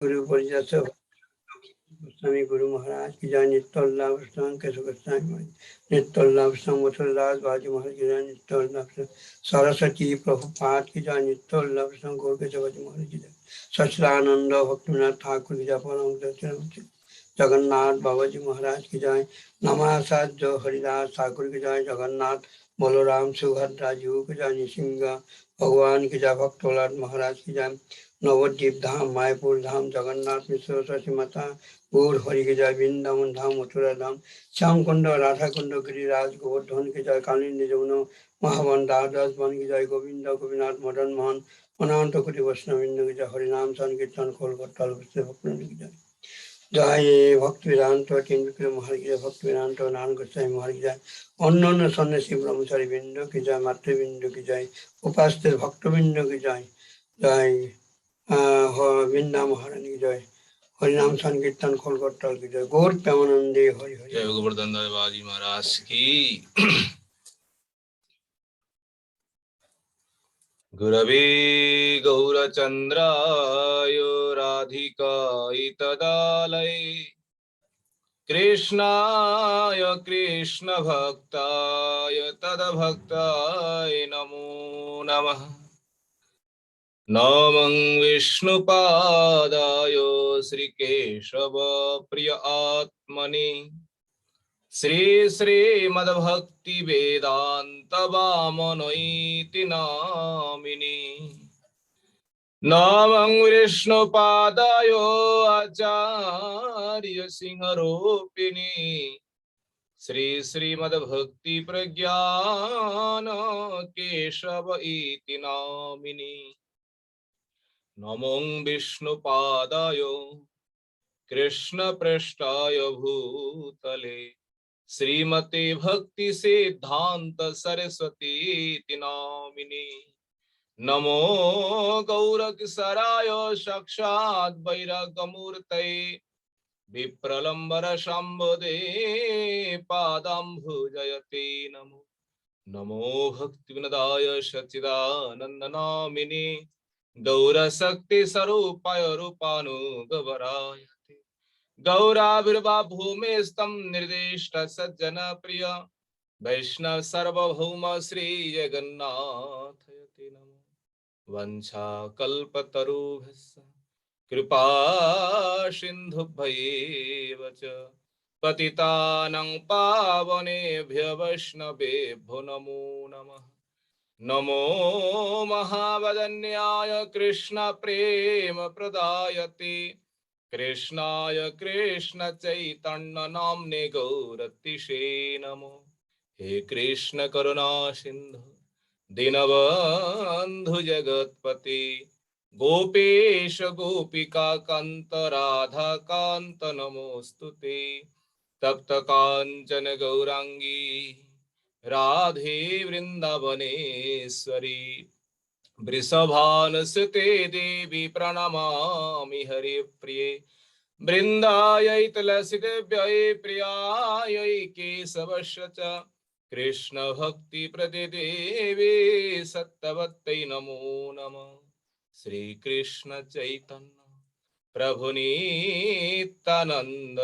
गुरु परिजन गोस्वामी गुरु महाराज की जय। नित्योल्लाभ केशव गोस्वामी नित्योल्लाभ मथुरदास बाजी महाराज की जय। नित्योल्लाभ सरस्वती प्रभुपाद की जय। नित्योल्लाभ गौर केशव महाराज की जय। सच्चिदानंद भक्तिनाथ ठाकुर की जय। परम जगन्नाथ बाबा जी महाराज की जय। नमाचार्य हरिदास ठाकुर की जय। जगन्नाथ बलराम सुभद्रा जी की जय। नृसिंह भगवान की जय। भक्तोलाद महाराज की जय। नवद्वीप धाम मायापुर धाम जगन्नाथ मिश्र सरस्वती माता गौर हरि की जय। वृंदावन धाम मथुरा धाम श्याम कुंड राधा कुंड गिरिराज गोवर्धन की जय। कालिंदी जमुना महावन दास वन की जय। गोविंद गोपीनाथ मदन मोहन अनंत कोटि वैष्णविंद की जय। हरिनाम संकीर्तन खोल भट्टाल भक्त की जय। जय भक्ति वेदांत तीन विक्रम महाराज की जय। भक्ति वेदांत नारायण गोस्वामी महाराज की जय। अन्य सन्यासी ब्रह्मचारी बिंदु की जय। मातृबिंदु की जय। उपास्य भक्त बिंदु की जय। जय वृंदा महारानी की जय। हरिनाम संकीर्तन खोलगट्टल की जय। गौर प्रेमानंदे हरि हरि। जय गोवर्धन दास बाजी महाराज की। गुरवे गौरचंद्राय राधिकाय तदालय कृष्णाय कृष्ण भक्ताय तदभक्ताय नमो नमः। नमं विष्णुपादाय श्रीकेशव प्रिय आत्मने श्री श्रीमद्भक्ति वेदांत वामनोइति नामिने। नमं विष्णुपादाय आचार्य सिंहरूपिणे श्री श्रीमद्भक्ति प्रज्ञान केशव इति नामिने। नमो विष्णुपादाय कृष्ण पृष्ठाय भूतले श्रीमते भक्ति सिद्धांत सरस्वती नामिने। नमो गौरकिशोराय साक्षात् वैराग्यमूर्तये विप्रलम्बर शंभुदे पादाम्बुजयते नमो। नमो भक्तिविनदाय सच्चिदानंद नामिने गौरशक्ति स्वरूपाय रूपानुगवराय गौराविर्वा भूमेस्तं निर्दिष्ट सज्जन प्रिय वैष्णव सार्वभौम श्री जगन्नाथयते नमो। वंशा कल्पतरुभ्यश्च कृपा सिन्धुभ्यैव च पतितानां पावनेभ्यो वैष्णवेभ्यो नमो नमः। नमो महावदन्याय कृष्ण प्रेम प्रदायते कृष्णाय कृष्ण चैतन्य नाम्ने गौरतिशे नमो। हे कृष्ण करुणा सिंधु दीनबंधु जगत्पते गोपेश गोपिका कांत राधा कांत नमोस्तुते। तप्त कांचन गौरांगी राधे वृंदावनेश्वरी वृषभानुसुते देवी प्रणमामि हरिप्रिये। वृन्दायै तुलसीदेव्यै प्रियायै केशवस्य च कृष्ण भक्ति प्रतिदेवी सत्यवत्यै नमो नमः। श्री कृष्ण चैतन्य प्रभु नित्यानंद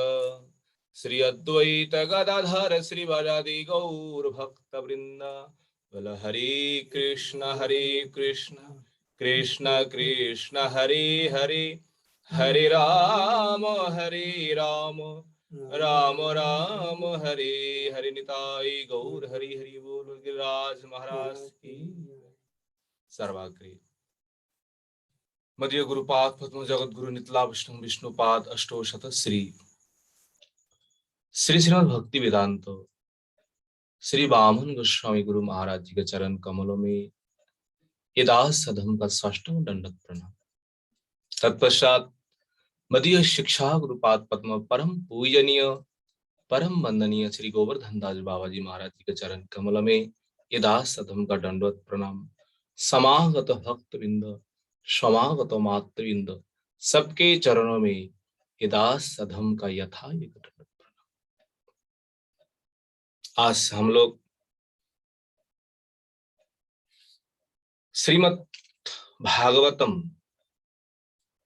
श्री अद्वैत गदाधर श्रीवासादि गौर भक्त वृंद। बोल हरे कृष्ण कृष्ण कृष्ण हरे हरे हरे राम राम राम हरे हरे। निताई गौर हरि हरि बोल। गिरिराज महाराज की सर्वाग्रे मध्य गुरुपाद पद्म जगत गुरु नितला विष्णु विष्णुपाद अष्टोशत श्री श्री श्रीमद् भक्ति वेदांत श्री वामन गोस्वामी गुरु महाराज जी के चरण कमलों में यदास सधम का साष्टांग दंडवत प्रणाम। तत्पश्चात मदीय शिक्षा गुरुपाद पद्म परम पूजनीय परम वंदनीय श्री गोवर्धन दास बाबा जी महाराज जी के चरण कमल में यदास सधम का दंडवत प्रणाम। समागत भक्त बिंद समागत मातृविंद सबके चरणों में यदास सधम का यथा दंडवत प्रणाम। आज हम लोग श्रीमद् भागवतम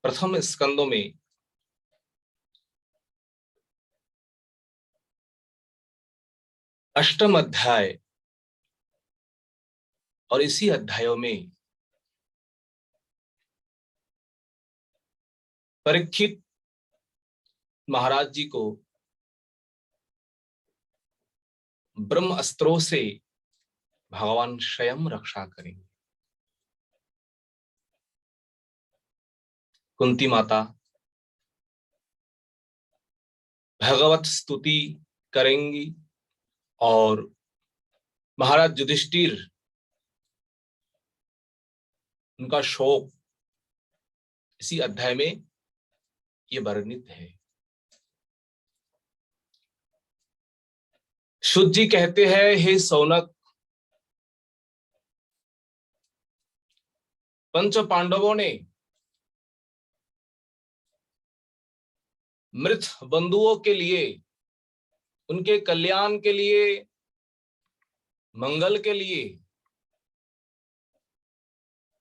प्रथम स्कंदों में अष्टम अध्याय और इसी अध्यायों में परीक्षित महाराज जी को ब्रह्म अस्त्रों से भगवान स्वयं रक्षा करेंगे। कुंती माता भगवत स्तुति करेंगी और महाराज युधिष्ठिर उनका शोक इसी अध्याय में ये वर्णित है। शुद्ध जी कहते हैं, हे सौनक, पंच पांडवों ने मृत बंधुओं के लिए, उनके कल्याण के लिए, मंगल के लिए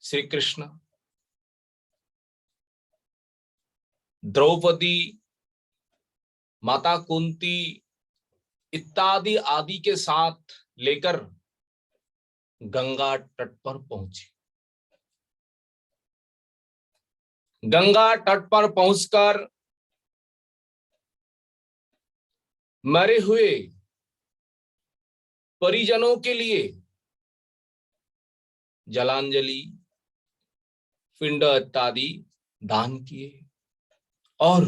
श्री कृष्ण, द्रौपदी, माता कुंती इत्यादि आदि के साथ लेकर गंगा तट पर पहुंचे। गंगा तट पर पहुंचकर मरे हुए परिजनों के लिए जलांजलि, पिंड इत्यादि दान किए और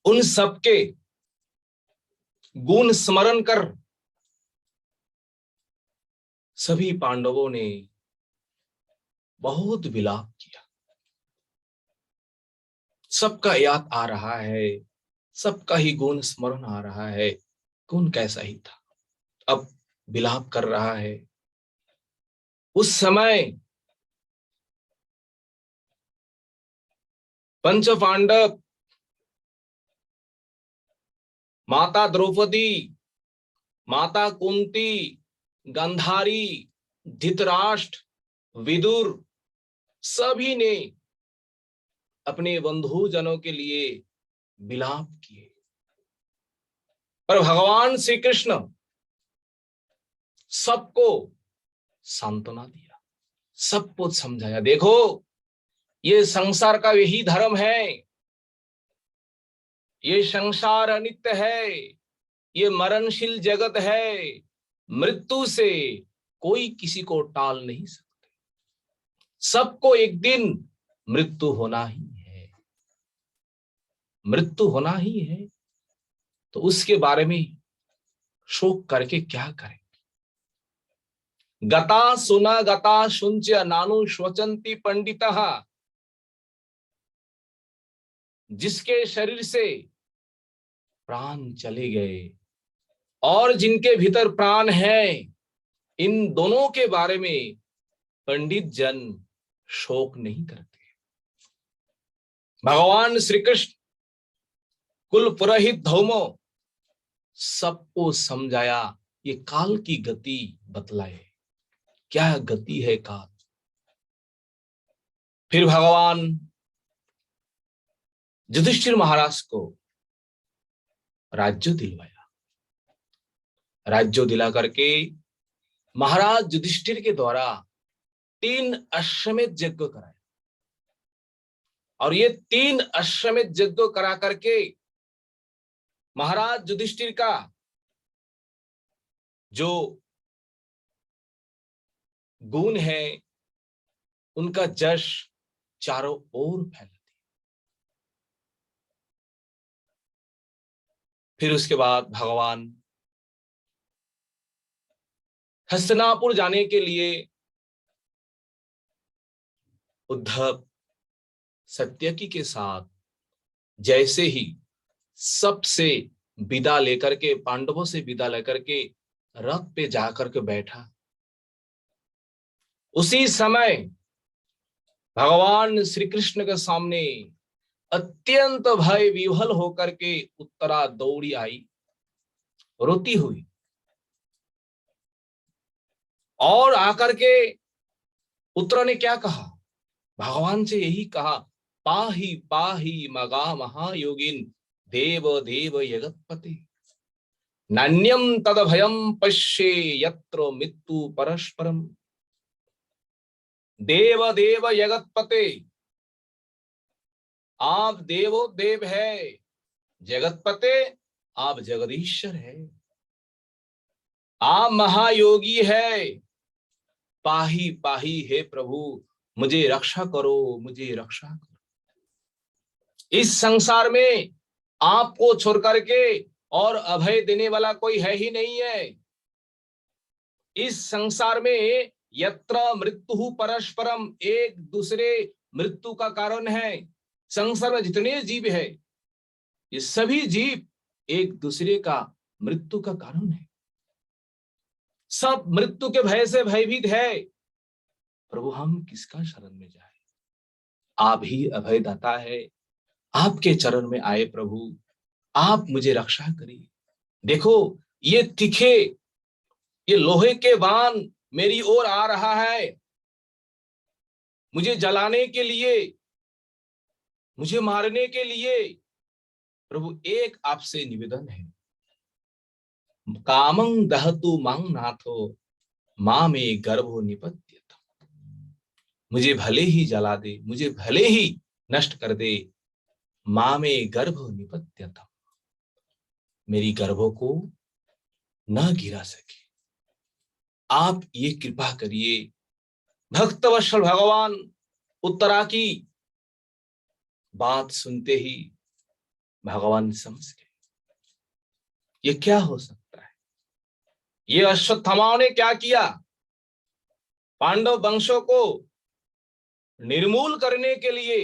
उन सबके गुण स्मरण कर सभी पांडवों ने बहुत विलाप किया। सबका याद आ रहा है, सबका ही गुण स्मरण आ रहा है, कौन कैसा ही था, अब विलाप कर रहा है। उस समय पंच पांडव, माता द्रौपदी, माता कुंती, गांधारी, धृतराष्ट्र, विदुर सभी ने अपने बंधुजनों के लिए विलाप किए। पर भगवान श्री कृष्ण सबको सांत्वना दिया, सबको समझाया, देखो ये संसार का यही धर्म है, ये संसार अनित्य है, ये मरणशील जगत है, मृत्यु से कोई किसी को टाल नहीं सकते, सबको एक दिन मृत्यु होना ही है, मृत्यु होना ही है, तो उसके बारे में शोक करके क्या करें। गता सुना गता शुंच्य नानु श्वचंती पंडितः, जिसके शरीर से प्राण चले गए और जिनके भीतर प्राण है, इन दोनों के बारे में पंडित जन शोक नहीं करते। भगवान श्री कृष्ण कुल पुरोहित धौमो सबको समझाया, ये काल की गति बतलाए, क्या गति है काल। फिर भगवान युधिष्ठिर महाराज को राज्य दिलवाया, राज्य दिला करके महाराज युधिष्ठिर के द्वारा 3 अश्वमेध यज्ञ कराया और ये 3 अश्वमेध यज्ञ करा करके महाराज युधिष्ठिर का जो गुण है, उनका जश चारों ओर फैला दिया। फिर उसके बाद भगवान हस्तिनापुर जाने के लिए उद्धव सत्यकी के साथ जैसे ही सबसे विदा लेकर के, पांडवों से विदा लेकर के रथ पे जाकर के बैठा, उसी समय भगवान श्री कृष्ण के सामने अत्यंत भय विह्वल होकर के उत्तरा दौड़ी आई, रोती हुई, और आकर के उत्तरा ने क्या कहा, भगवान से यही कहा, पाही पाही मगा महायोगिन देव देव जगतपते। नान्यम तद भयम पश्ये यत्र मृत्यु परस्परम। देव देव जगतपते, आप देवो देव है, जगतपते आप जगदीश्वर है, आप महायोगी है, पाही पाही हे प्रभु, मुझे रक्षा करो, मुझे रक्षा करो। इस संसार में आपको छोड़ करके और अभय देने वाला कोई है ही नहीं है। इस संसार में यत्र मृत्यु परस्परम, एक दूसरे मृत्यु का कारण है। संसार में जितने जीव है, ये सभी जीव एक दूसरे का मृत्यु का कारण है। सब मृत्यु के भय से भयभीत है। प्रभु हम किसका शरण में जाए? आप ही अभयदाता है। आपके चरण में आए प्रभु, आप मुझे रक्षा करिए। देखो ये तीखे, ये लोहे के बाण मेरी ओर आ रहा है, मुझे जलाने के लिए, मुझे मारने के लिए। प्रभु एक आपसे निवेदन है, कामं दहतु मां नाथो मां में गर्भो निपत्यत। मुझे भले ही जला दे, मुझे भले ही नष्ट कर दे, मां में गर्भो निपत्यत, मेरी गर्भों को न गिरा सके। आप ये कृपा करिए। भक्तवत्सल भगवान उत्तरा की बात सुनते ही भगवान समझ गए, ये क्या हो सकता है। ये अश्वत्थामाओं ने क्या किया? पांडव वंशों को निर्मूल करने के लिए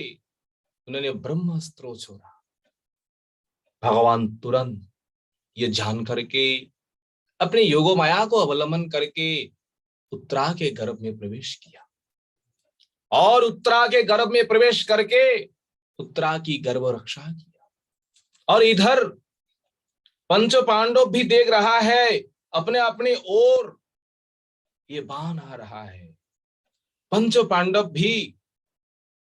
उन्होंने ब्रह्मास्त्र छोड़ा। भगवान तुरंत ये जान करके अपने योगो माया को अवलंबन करके उत्तरा के गर्भ में प्रवेश किया, और उत्तरा के गर्भ में प्रवेश करके उत्तरा की गर्भ रक्षा किया। और इधर पंच पांडव भी देख रहा है, अपने अपने ओर ये बाण आ रहा है। पंच पांडव भी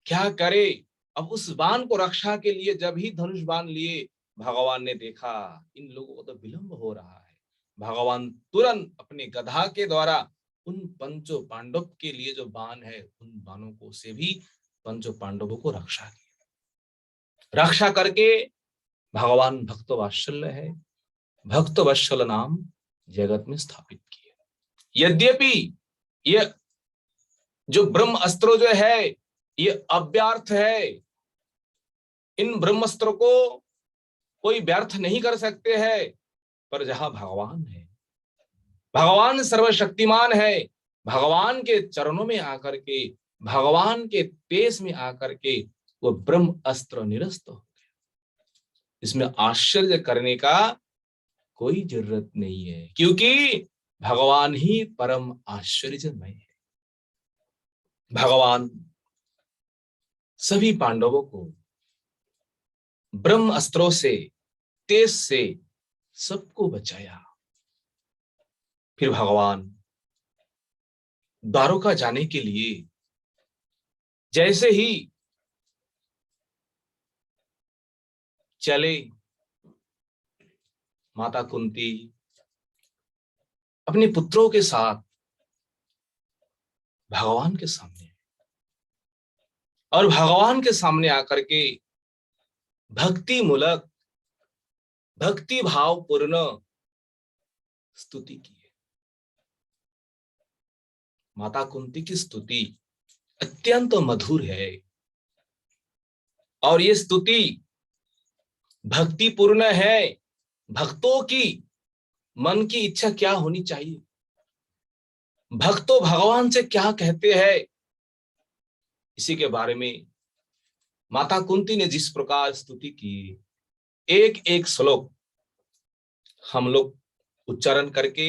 क्या करे? अब उस बाण को रक्षा के लिए जब ही धनुष बाण लिए, भगवान ने देखा इन लोगों को तो विलंब हो रहा है। भगवान तुरंत अपने गधा के द्वारा उन पंचो पांडव के लिए जो बाण है, उन बाणों को से भी पंचो पांडवों को रक्षा किया। रक्षा करके भगवान भक्त वात्सल्य है, भक्त वत्सल नाम जगत में स्थापित किए। यद्यपि ये जो ब्रह्म अस्त्र जो है ये अव्यर्थ है, इन ब्रह्मास्त्र को कोई व्यर्थ नहीं कर सकते हैं, पर जहां भगवान है, भगवान सर्वशक्तिमान है, भगवान के चरणों में आकर के, भगवान के तेज में आकर के वो ब्रह्म अस्त्र निरस्त हो गया। इसमें आश्चर्य करने का कोई जरूरत नहीं है, क्योंकि भगवान ही परम आश्चर्यमय है। भगवान सभी पांडवों को ब्रह्म अस्त्रों से, तेज से सबको बचाया। फिर भगवान द्वारका जाने के लिए जैसे ही चले, माता कुंती अपने पुत्रों के साथ भगवान के सामने, और भगवान के सामने आकर के भक्ति मूलक, भक्ति भाव पूर्ण स्तुति की है। माता कुंती की स्तुति अत्यंत मधुर है, और ये स्तुति भक्ति पूर्ण है। भक्तों की मन की इच्छा क्या होनी चाहिए, भक्तों भगवान से क्या कहते हैं, इसी के बारे में माता कुंती ने जिस प्रकार स्तुति की, एक एक श्लोक हम लोग उच्चारण करके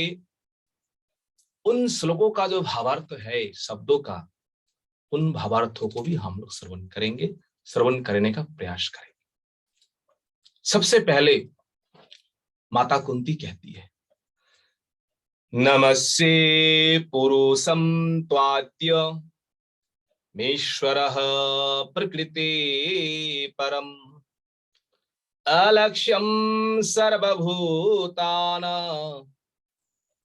उन श्लोकों का जो भावार्थ है शब्दों का, उन भावार्थों को भी हम लोग श्रवण करेंगे, श्रवण करने का प्रयास करेंगे। सबसे पहले माता कुंती कहती है, नमस्ते पुरुषं त्वाद्य मेश्वरः प्रकृते परम अलक्ष्यम सर्वभूतानां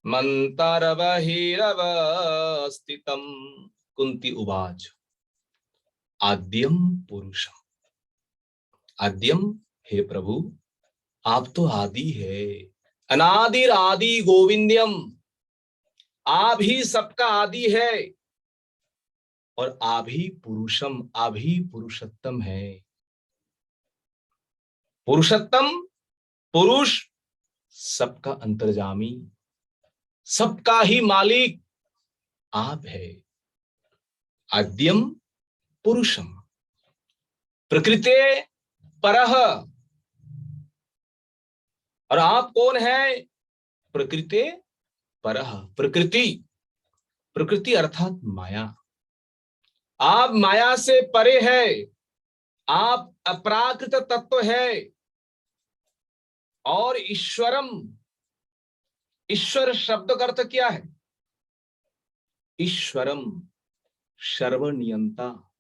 मंतरबहिरवस्थितम। कुंती उवाच आद्यम पुरुषम। आद्यम, हे प्रभु आप तो आदि है। अनादिर आदि गोविंद्यम, आप ही सबका आदि है। और आप ही पुरुषम, आप ही पुरुषोत्तम है। पुरुषोत्तम, पुरुष, सबका अंतर्जामी, सबका ही मालिक आप है। आद्यम पुरुषम प्रकृते परह। और आप कौन है? प्रकृते परह। प्रकृति, प्रकृति अर्थात माया। आप माया से परे है। आप अपराकृत तत्व है। और ईश्वरम, ईश्वर शब्द का अर्थ क्या है? ईश्वरम सर्वनियंता,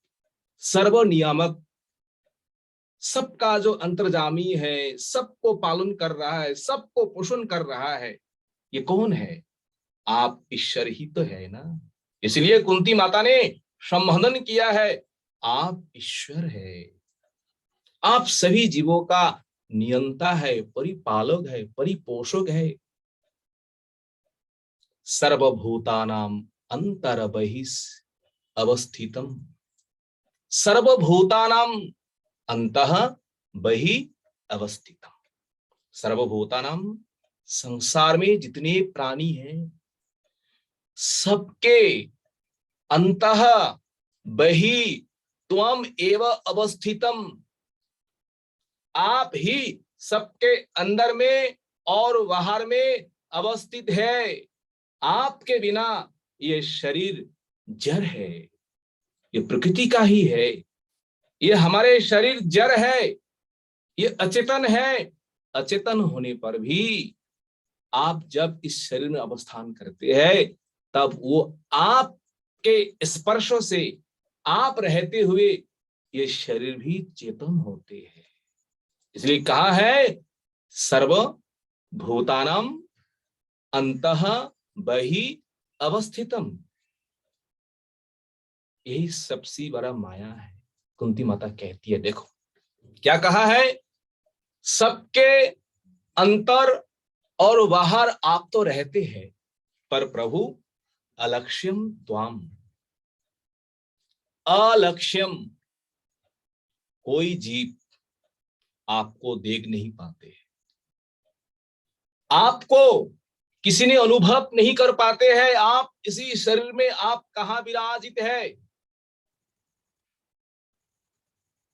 सर्वनियामक, सबका जो अंतर्जामी है, सबको पालन कर रहा है, सबको पोषण कर रहा है, ये कौन है? आप ईश्वर ही तो है ना। इसलिए कुंती माता ने संबोधन किया है, आप ईश्वर है। आप सभी जीवों का नियंता है, परिपालक है, परिपोषक है। सर्वभूतानां अंतर्बहिः अवस्थितम। सर्वभूतानां अंतः बहि अवस्थितम। सर्वभूतानां, संसार में जितने प्राणी हैं सबके अंतः बहि त्वम एव अवस्थितम। आप ही सबके अंदर में और बाहर में अवस्थित है। आपके बिना ये शरीर जड़ है, ये प्रकृति का ही है। ये हमारे शरीर जड़ है, ये अचेतन है। अचेतन होने पर भी आप जब इस शरीर में अवस्थान करते हैं तब वो आपके स्पर्शों से, आप रहते हुए ये शरीर भी चेतन होते हैं। इसलिए कहा है सर्व भूतानां अंतः बहि अवस्थितम। यही सबसे बड़ा माया है। कुंती माता कहती है, देखो क्या कहा है, सबके अंतर और बाहर आप तो रहते हैं, पर प्रभु अलक्ष्यम त्वाम। अलक्ष्यम, कोई जीव आपको देख नहीं पाते, आपको किसी ने अनुभव नहीं कर पाते हैं। आप इसी शरीर में आप कहां विराजित है,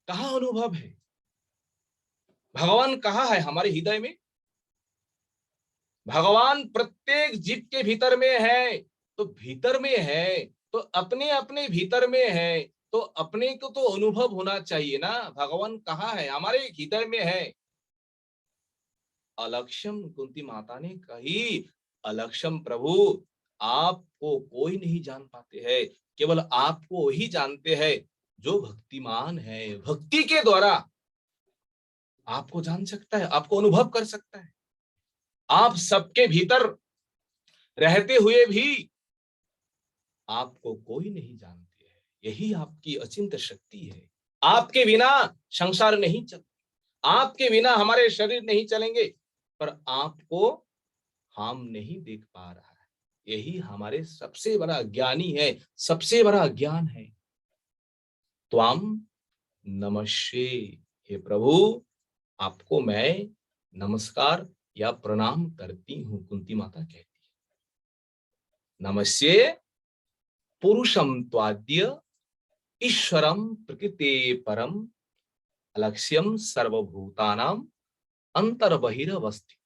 कहां अनुभव है? भगवान कहाँ है? हमारे हृदय में। भगवान प्रत्येक जीव के भीतर में है। तो भीतर में है तो अपने अपने भीतर में है, तो अपने को तो अनुभव होना चाहिए ना। भगवान कहाँ है? हमारे हृदय में है। अलक्ष्यम, कुंती माता ने कही, अलक्ष्यम प्रभु, आपको कोई नहीं जान पाते हैं, केवल आपको ही जानते हैं जो भक्तिमान है। भक्ति के द्वारा आपको जान सकता है, आपको अनुभव कर सकता है। आप सबके भीतर रहते हुए भी आपको कोई नहीं जानते है। यही आपकी अचिंत्य शक्ति है। आपके बिना संसार नहीं चल, आपके बिना हमारे शरीर नहीं चलेंगे, पर आपको हम नहीं देख पा रहा है। यही हमारे सबसे बड़ा ज्ञानी है, सबसे बड़ा ज्ञान है। त्वाम नमस्ते, हे प्रभु आपको मैं नमस्कार या प्रणाम करती हूं। कुंती माता कहती है, नमस्ते पुरुषम त्वाद्य ईश्वरम प्रकृते परम अलक्ष्यम सर्वभूतानां अंतर्बहिरवस्थित।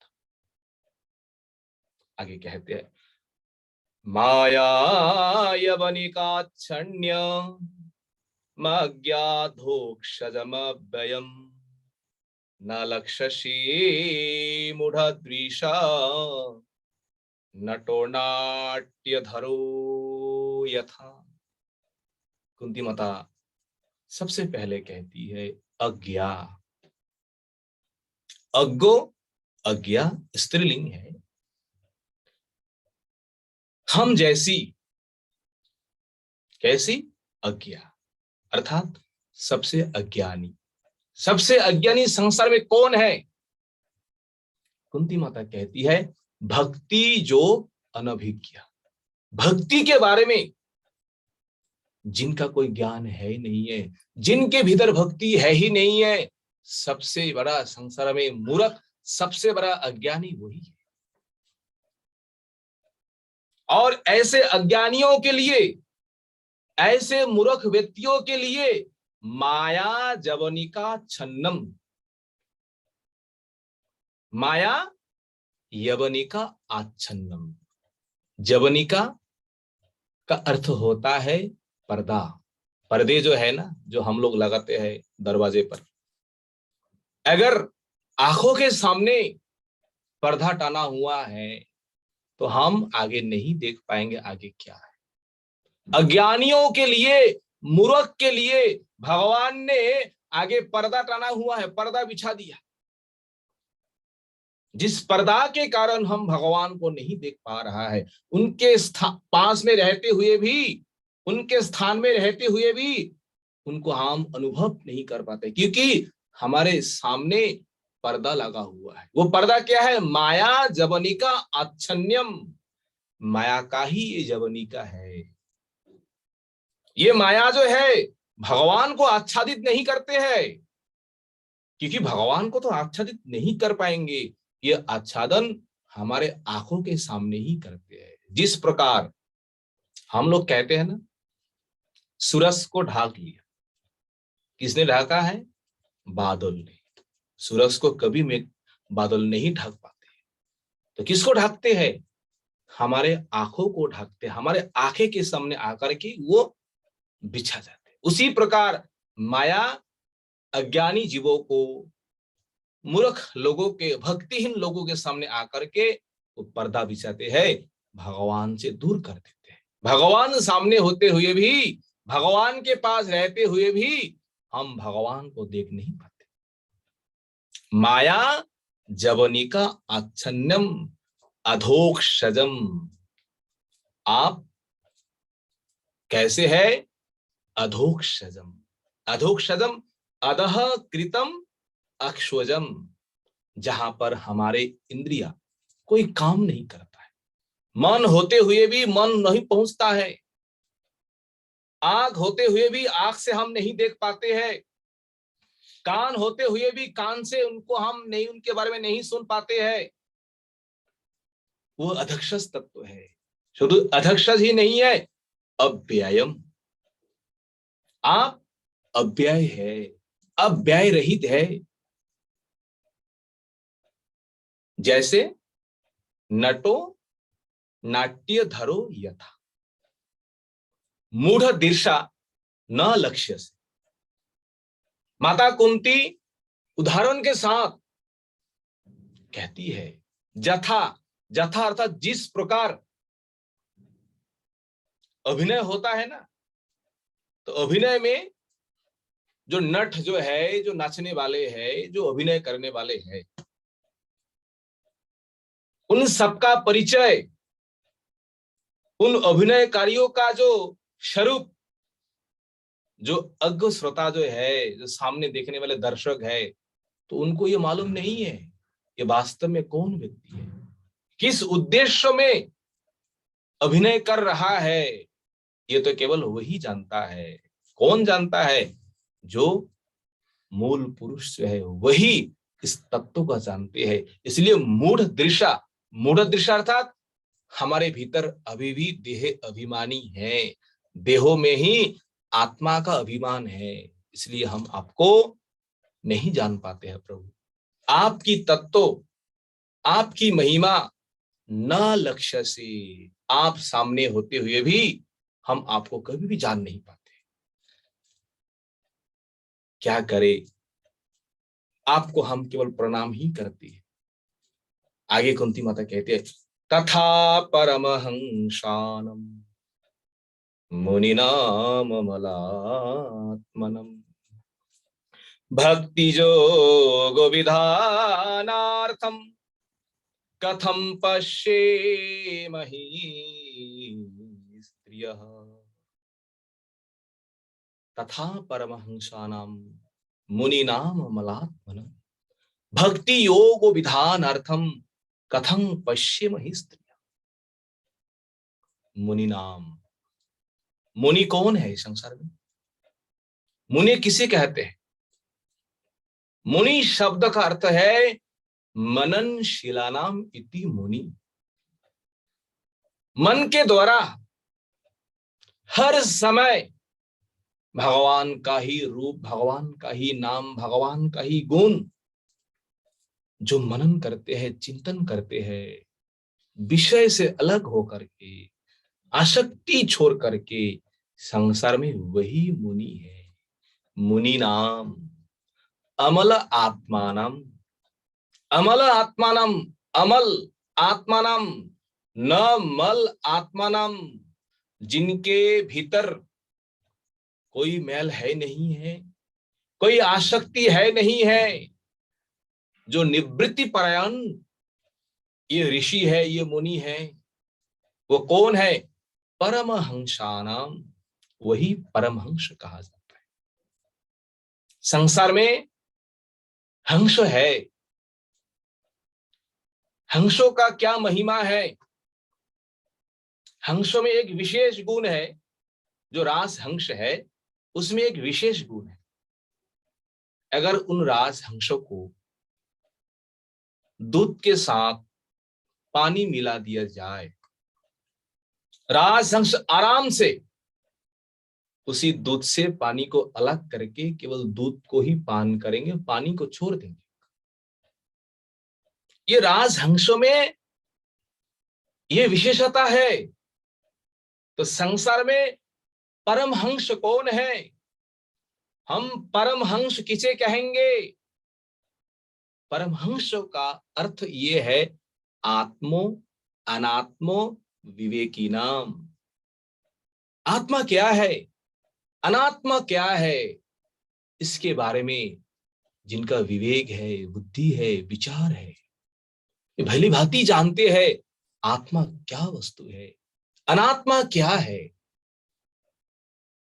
आगे कहते हैं, मायायवनिकाच्छन्य मज्ञाधोक्षजमव्ययम् न लक्षसी मूढ़द्विषा नटो नाट्यधरो यथा। कुंती माता सबसे पहले कहती है, अज्ञा, अज्ञो, अज्ञा स्त्रीलिंग है। हम जैसी, कैसी? अज्ञा, अर्थात सबसे अज्ञानी। सबसे अज्ञानी संसार में कौन है? कुंती माता कहती है, भक्ति जो अनभिज्ञ। भक्ति के बारे में जिनका कोई ज्ञान है ही नहीं है, जिनके भीतर भक्ति है ही नहीं है, सबसे बड़ा संसार में मूर्ख, सबसे बड़ा अज्ञानी वही है। और ऐसे अज्ञानियों के लिए, ऐसे मूर्ख व्यक्तियों के लिए माया जवनिका छन्नम, माया यवनिका आच्छन्नम। जवनिका का अर्थ होता है पर्दा। पर्दे जो है ना, जो हम लोग लगाते हैं दरवाजे पर, अगर आंखों के सामने पर्दा टाना हुआ है तो हम आगे नहीं देख पाएंगे आगे क्या है। अज्ञानियों के लिए, मूर्ख के लिए भगवान ने आगे पर्दा टाना हुआ है, पर्दा बिछा दिया। जिस पर्दा के कारण हम भगवान को नहीं देख पा रहा है, उनके पास में रहते हुए भी, उनके स्थान में रहते हुए भी उनको हम अनुभव नहीं कर पाते, क्योंकि हमारे सामने पर्दा लगा हुआ है। वो पर्दा क्या है? माया जवनिका आच्छन्यम। माया का ही ये जवनिका है। ये माया जो है भगवान को आच्छादित नहीं करते हैं, क्योंकि भगवान को तो आच्छादित नहीं कर पाएंगे। ये आच्छादन हमारे आंखों के सामने ही करते हैं। जिस प्रकार हम लोग कहते हैं ना, सूरज को ढाक लिया। किसने ढाका है? बादल ने। सूरज को कभी में बादल नहीं ढक पाते, तो किसको ढकते हैं? हमारे आंखों को ढकते, हमारे आंखें के सामने आकर के वो बिछा जाते। उसी प्रकार माया अज्ञानी जीवों को, मूर्ख लोगों के, भक्तिहीन लोगों के सामने आकर के वो पर्दा बिछाते हैं, भगवान से दूर कर देते हैं। भगवान सामने होते हुए भी, भगवान के पास रहते हुए भी हम भगवान को देख नहीं पाते। माया जवनिका आच्छन्नम अधोक्षजम। आप कैसे है? अधोक्षजम। अधोक्षजम अधः कृतम अक्षोजम, जहां पर हमारे इंद्रिया कोई काम नहीं करता है। मन होते हुए भी मन नहीं पहुंचता है, आंख होते हुए भी आंख से हम नहीं देख पाते हैं, कान होते हुए भी कान से उनको हम नहीं, उनके बारे में नहीं सुन पाते हैं। वो अधक्षस तत्व है। शुद्ध अधक्षस ही नहीं है, अव्ययम। आप अव्यय है, अव्यय रहित है। जैसे नटो नाट्य धरो यथा, मूढ़ दीर्षा न लक्ष्य से। माता कुंती उदाहरण के साथ कहती है, जथा, जथा अर्थात जिस प्रकार अभिनय होता है ना, तो अभिनय में जो नट जो है, जो नाचने वाले हैं, जो अभिनय करने वाले हैं, उन सबका परिचय, उन अभिनयकारियों का जो स्वरूप, जो अज्ञ श्रोता जो है, जो सामने देखने वाले दर्शक है, तो उनको ये मालूम नहीं है ये वास्तव में कौन व्यक्ति है, किस उद्देश्य में अभिनय कर रहा है। ये तो केवल वही जानता है। कौन जानता है? जो मूल पुरुष जो है वही इस तत्व को जानते हैं। इसलिए मूढ़ दृशा, मूढ़ दृशा अर्थात हमारे भीतर अभी भी देह अभिमानी है, देहों में ही आत्मा का अभिमान है, इसलिए हम आपको नहीं जान पाते हैं। प्रभु, आपकी तत्व, आपकी महिमा न लक्ष्य से, आप सामने होते हुए भी हम आपको कभी भी जान नहीं पाते। क्या करे, आपको हम केवल प्रणाम ही करते हैं। आगे कुंती माता कहते हैं, तथा परमहंसानम मुनिनाम मलात्मनम भक्ति योगो विधानार्थम कथम पश्येमहि स्त्रियः तथा परमहंसानां मुनीनाम अमलात्मन भक्ति योग विधानार्थम कथं पश्येमहि स्त्रियः। मुनि नाम, मुनि कौन है इस संसार में? मुनि किसे कहते हैं? मुनि शब्द का अर्थ है मननशीलानाम इति मुनि। मन के द्वारा हर समय भगवान का ही रूप, भगवान का ही नाम, भगवान का ही गुण जो मनन करते हैं, चिंतन करते हैं, विषय से अलग होकर के, आसक्ति छोड़ करके संसार में, वही मुनि है। मुनि नाम अमल आत्मानम, अमल आत्मानम, अमल आत्मानम, न मल आत्मानम, जिनके भीतर कोई मैल है नहीं है, कोई आसक्ति है नहीं है, जो निवृत्ति परायण ये ऋषि है, ये मुनि है। वो कौन है? परमहंसानाम, वही परमहंस कहा जाता है। संसार में हंस है, हंसों का क्या महिमा है? हंसों में एक विशेष गुण है, जो राजहंस है उसमें एक विशेष गुण है। अगर उन राजहंसों को दूध के साथ पानी मिला दिया जाए, राजहंस आराम से उसी दूध से पानी को अलग करके केवल दूध को ही पान करेंगे, पानी को छोड़ देंगे। ये राजहंसों में ये विशेषता है। तो संसार में परमहंस कौन है? हम परमहंस किसे कहेंगे? परमहंस का अर्थ ये है आत्मो अनात्मो विवेकी नाम। आत्मा क्या है, अनात्मा क्या है, इसके बारे में जिनका विवेक है, बुद्धि है, विचार है, ये भली भांति जानते हैं आत्मा क्या वस्तु है, अनात्मा क्या है।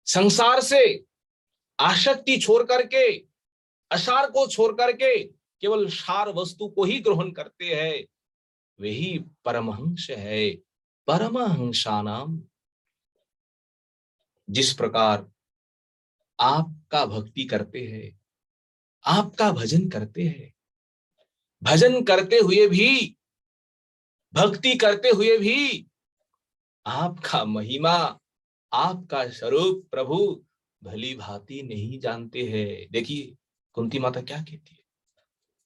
संसार से आसक्ति छोड़ करके, असार को छोड़ करके केवल सार वस्तु को ही ग्रहण करते हैं, वही परमहंस है। परमहंसानाम, जिस प्रकार आपका भक्ति करते हैं, आपका भजन करते हैं, भजन करते हुए भी, भक्ति करते हुए भी आपका महिमा, आपका स्वरूप प्रभु भली भांति नहीं जानते हैं। देखिए कुंती माता क्या कहती है,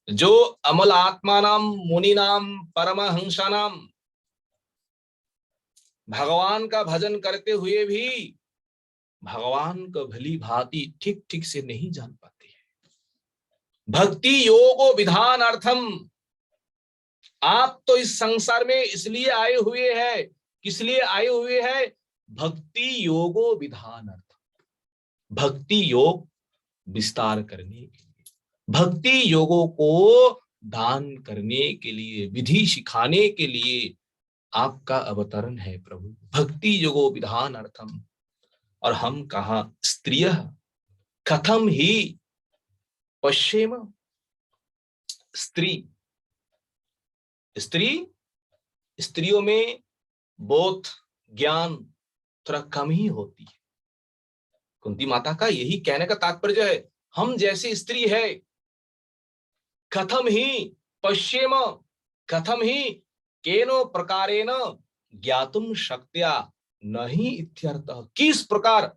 जो अमल आत्मा नाम मुनि नाम परमहंसा नाम, भगवान का भजन करते हुए भी भगवान को भली भांति ठीक ठीक से नहीं जान पाते हैं। भक्ति योगो विधानार्थम, आप तो इस संसार में इसलिए आए हुए हैं, किस लिए आए हुए हैं? भक्ति योगो विधानार्थम, भक्ति योग विस्तार करने के लिए, भक्ति योगों को दान करने के लिए, विधि सिखाने के लिए आपका अवतरण है प्रभु। भक्ति योगो विधानार्थम। और हम कहा स्त्रिय कथम ही पश्येम, स्त्री, स्त्री, स्त्रियों में बोध ज्ञान थोड़ा कम ही होती है। कुंती माता का यही कहने का तात्पर्य है, हम जैसी स्त्री है, कथम ही पश्येम, कथम ही केनो प्रकारेण ज्ञातुम शक्त्या नहीं इत्यर्थः, किस प्रकार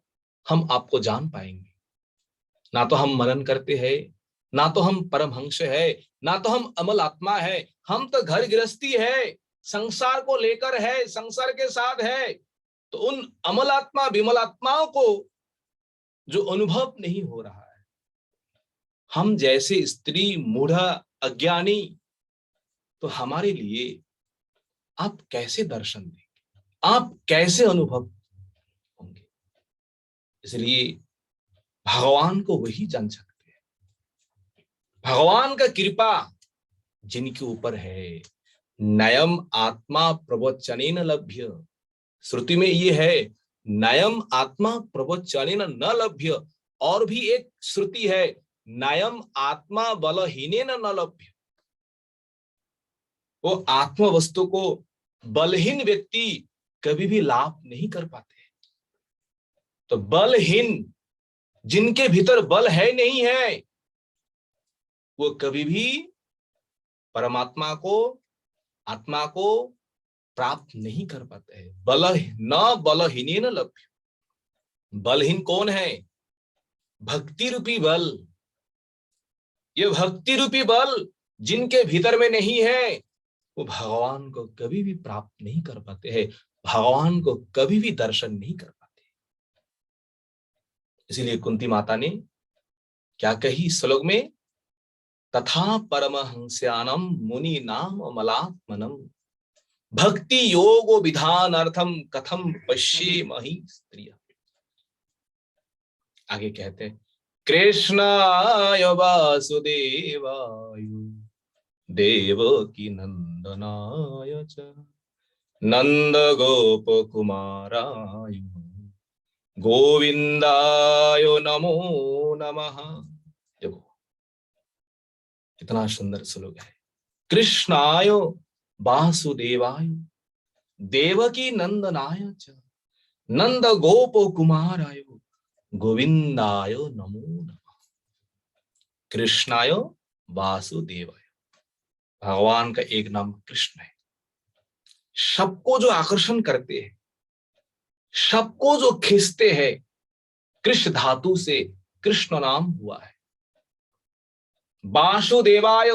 हम आपको जान पाएंगे। ना तो हम मनन करते हैं, ना तो हम परमहंस है, ना तो हम अमल आत्मा है, हम तो घर गृहस्थी है, संसार को लेकर है, संसार के साथ है। तो उन अमल आत्मा विमल आत्माओं को जो अनुभव नहीं हो रहा है, हम जैसे स्त्री मूढ़ा अज्ञानी, तो हमारे लिए आप कैसे दर्शन देंगे, आप कैसे अनुभव होंगे। इसलिए भगवान को वही जान सकते हैं भगवान का कृपा जिनके ऊपर है, नयम आत्मा प्रवचनेन लभ्य, श्रुति में ये है, नयम आत्मा प्रवचनेन न लभ्य। और भी एक श्रुति है, नयम आत्मा बलहीनेन न लभ्य। वो आत्म वस्तु को बलहीन व्यक्ति कभी भी लाभ नहीं कर पाते। तो बलहीन, जिनके भीतर बल है नहीं है, वो कभी भी परमात्मा को, आत्मा को प्राप्त नहीं कर पाते हैं। बलहीनेन लभ्य। बलहीन कौन है? भक्ति रूपी बल। ये भक्ति रूपी बल जिनके भीतर में नहीं है, वो भगवान को कभी भी प्राप्त नहीं कर पाते हैं, भगवान को कभी भी दर्शन नहीं कर पाते। इसीलिए कुंती माता ने क्या कही श्लोक में, तथा परमहंस्यानम मुनि नाम मलात्मनम भक्ति योगो विधानार्थम कथम पश्येमहि स्त्रियः। आगे कहते हैं, कृष्णाय वासुदेवाय देवकी नंदनाय च नंद गोप कुमाराय गोविंदाय नमो नमः। देखो कितना सुंदर श्लोक है। कृष्णाय वासुदेवाय देवकी नंदनाय च नंद गोप कुमाराय गोविंदाय नमो नमः। कृष्णाय वासुदेवाय, भगवान का एक नाम कृष्ण है। सबको जो आकर्षण करते हैं, सबको जो खींचते हैं, कृष्ण धातु से कृष्ण नाम हुआ है। वासुदेवाय,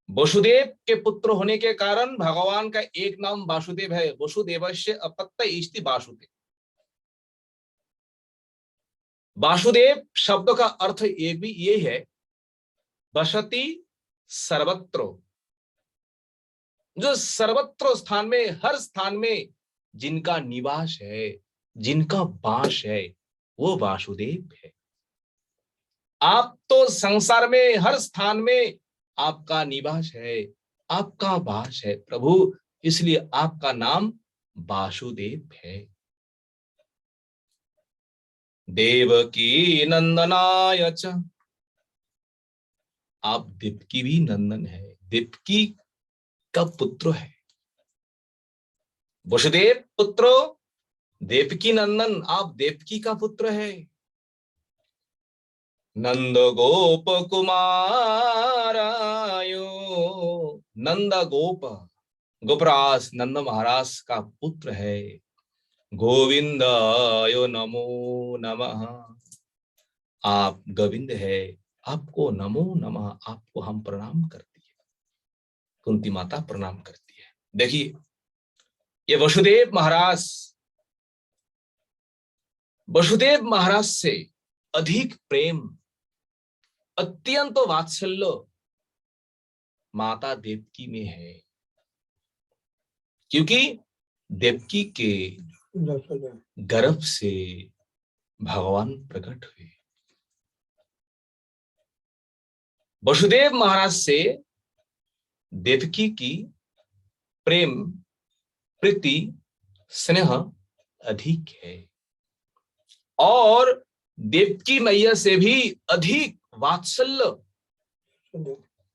वसुदेव के पुत्र होने के कारण भगवान का एक नाम वासुदेव है। वसुदेवस्य अपत्य इति वासुदेव। वासुदेव शब्द का अर्थ ये है, वसति सर्वत्र, जो सर्वत्र स्थान में, हर स्थान में जिनका निवास है, जिनका वास है, वो वासुदेव है। आप तो संसार में हर स्थान में आपका निवास है, आपका वास है प्रभु, इसलिए आपका नाम वासुदेव है। देवकी नंदनाय च, आप देवकी भी नंदन है, देवकी का पुत्र है। वसुदेव पुत्र देवकी नंदन, आप देवकी का पुत्र है। नंद गोप कुमारायो, नंद गोप, गोपराज नंद महाराज का पुत्र है। गोविंदायो नमो नमः, आप गोविंद है, आपको नमो नमः, आपको हम प्रणाम करती है। कुंती माता प्रणाम करती है। देखिए ये वसुदेव महाराज से अधिक प्रेम, अत्यंत वात्सल्य माता देवकी में है, क्योंकि देवकी के गर्भ से भगवान प्रकट हुए। वसुदेव महाराज से देवकी की प्रेम, प्रीति, स्नेह अधिक है, और देवकी मैया से भी अधिक वात्सल्य,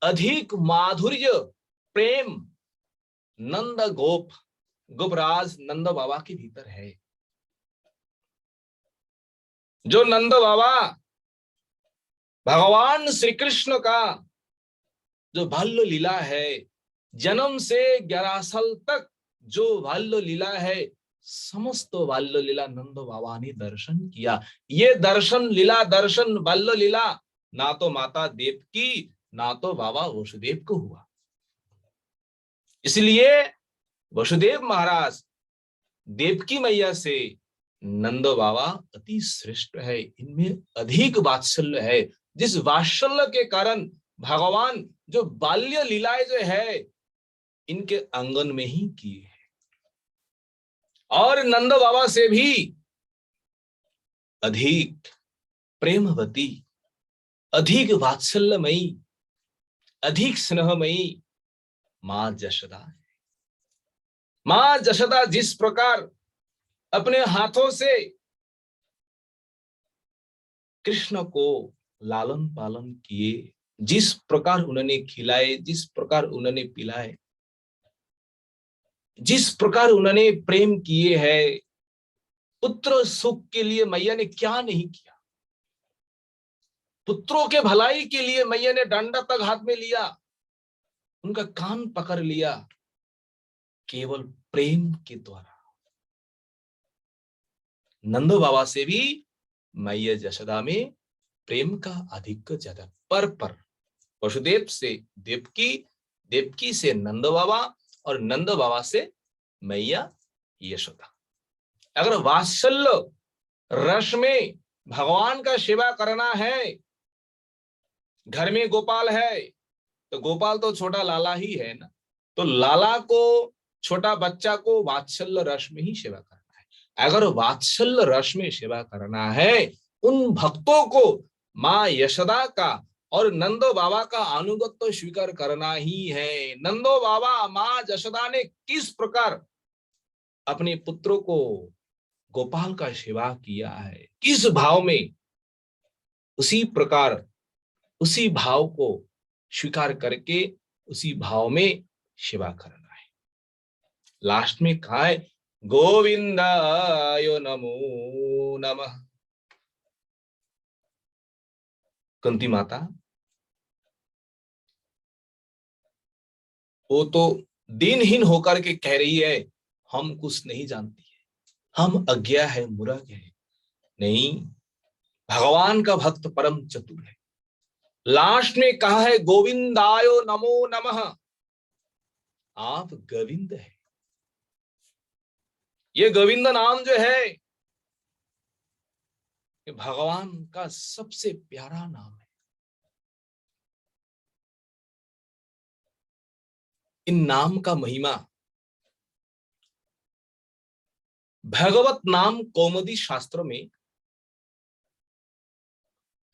अधिक माधुर्य, प्रेम नंद गोप, गोपराज नंद बाबा के भीतर है। जो नंद बाबा भगवान श्री कृष्ण का जो बाल्य लीला है, जन्म से 11 साल तक जो बाल्य लीला है, समस्त बाल्य लीला नंद बाबा ने दर्शन किया। ये दर्शन लीला, दर्शन बाल्य लीला ना तो माता देवकी ना तो बाबा वसुदेव को हुआ। इसलिए वसुदेव महाराज देवकी मैया से नंद बाबा अति श्रेष्ठ है, इनमें अधिक वात्सल्य है, जिस वात्सल्य के कारण भगवान जो बाल्य लीलाएं जो है इनके आंगन में ही की है। और नंद बाबा से भी अधिक प्रेमवती अधिक वात्सल्यमयी, अधिक स्नेहमयी मां जशोदा है। मां जशोदा जिस प्रकार अपने हाथों से कृष्ण को लालन पालन किए, जिस प्रकार उन्होंने खिलाए, जिस प्रकार उन्होंने पिलाए, जिस प्रकार उन्होंने प्रेम किए हैं, पुत्र सुख के लिए मैया ने क्या नहीं किया। पुत्रों के भलाई के लिए मैया ने डंडा तक हाथ में लिया, उनका कान पकड़ लिया, केवल प्रेम के द्वारा। नंदो बाबा से भी मैया जशोदा में प्रेम का अधिक ज्यादा पर वसुदेव से देवकी, देवकी से नंदो बाबा और नंदो बाबा से मैया यशोदा। अगर वात्सल्य रस में भगवान का सेवा करना है, घर में गोपाल है तो गोपाल तो छोटा लाला ही है ना, तो लाला को, छोटा बच्चा को वात्सल्य रस में ही सेवा करना है। अगर वात्सल्य रस में सेवा करना है, उन भक्तों को मां यशोदा का और नंदो बाबा का अनुगत्य तो स्वीकार करना ही है। नंदो बाबा मां यशोदा ने किस प्रकार अपने पुत्रों को गोपाल का सेवा किया है, किस भाव में, उसी प्रकार उसी भाव को स्वीकार करके उसी भाव में सेवा करना है। लास्ट में कहा है गोविंदाय नमो नमः। कुंती माता वो तो दिनहीन होकर के कह रही है हम कुछ नहीं जानती है, हम अज्ञा है, मूर्ख है। नहीं, भगवान का भक्त परम चतुर है। लास्ट में कहा है गोविंदायो नमो नमः, आप गोविंद है। ये गोविंद नाम जो है ये भगवान का सबसे प्यारा नाम है। इन नाम का महिमा भगवत नाम कौमुदी शास्त्र में